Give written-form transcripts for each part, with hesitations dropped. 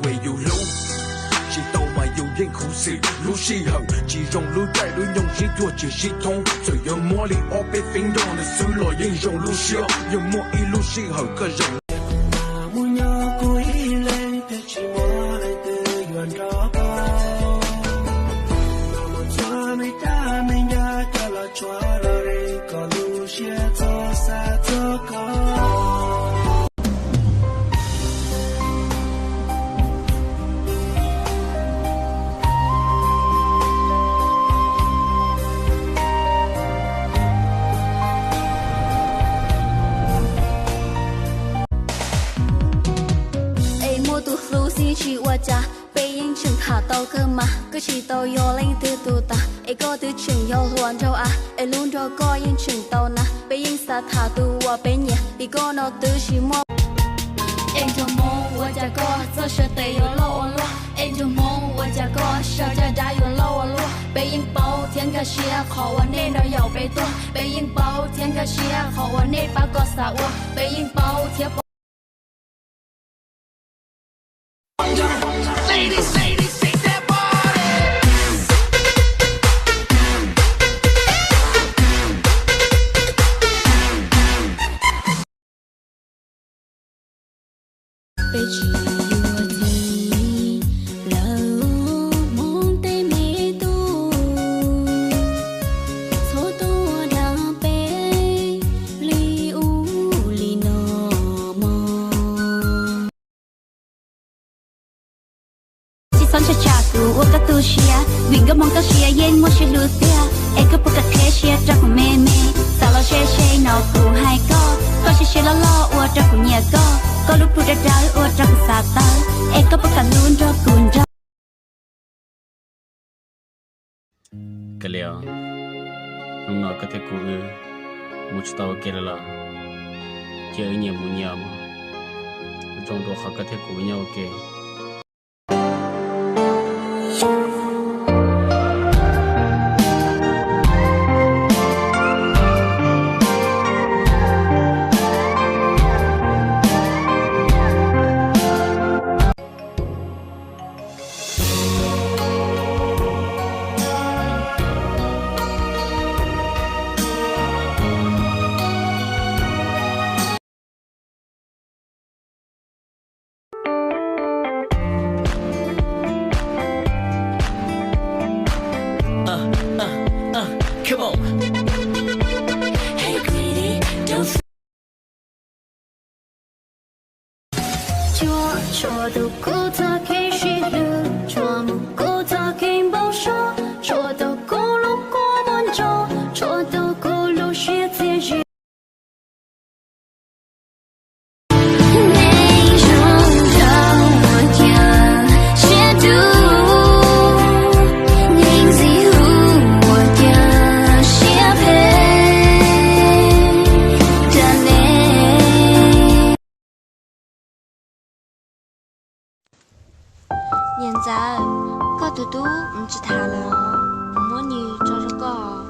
为有路，是斗嘛有人苦死，路是后，其中路在路用心做解系统，最有魔力我被分用的输落英雄路线，有魔一路是后个人。chỉ qua cha bây giờ chừng thả tàu cơ mà cứ chỉ tàu yo lên từ từ ta ai có từ chừng yo luồn đâu à ai luôn cho coi những chừng tàu na bây giờ sa thả từ qua bên nhà bị có nó từ chỉ mò em cho mong qua cha có cho sợ tây yo lo lo em cho mong qua cha có sợ cha đã yo lo lo bây giờ bao thiên cả xia khó qua nên nó giàu bây tôi bây giờ bao thiên cả xia khó qua nên ba có sao bây giờ bao thiên Ladies, ladies, shake that body. Bây giờ thì lâu mong tay mi tu, số tu đã bé li u li no mo. Son cha cha tu o ka tu shia winga mong ka shia yen mo she lu tia e ka pu ka the shia tra ko me me sa lo she she no ku hai ko she la lo o tra ko nya ko lu pu da da o tra ko sa ta e ka pu ka lun ro kun ro ka leo nung no ka the ku mu sta o ke la che nya mu nya ma trong do kha ka the ku nya o ke Come on. Hey, greedy, don't. Chua đồ cô ta khi suy lừa, chua một cô ta khi bao số, chua đồ cô lúc cô muốn cho, chua đồ cô lúc suy thế gì. Nhìn ra có tụi tú chỉ thả là muốn như cho có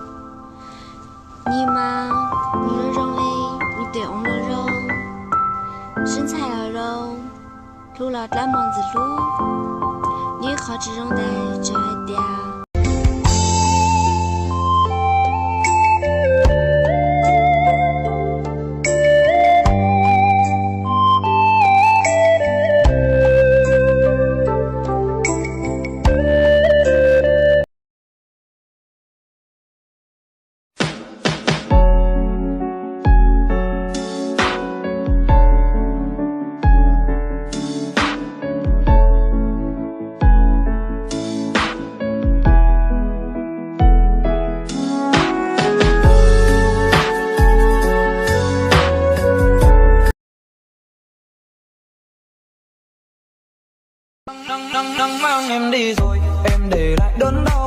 nhưng mà như rong ấy như tiểu ông nó rong sinh thái ở đâu lúc là đã mong gì lúc như khó chỉ rong đây trời đẹp. Nắng mang em đi rồi, em để lại đớn đau.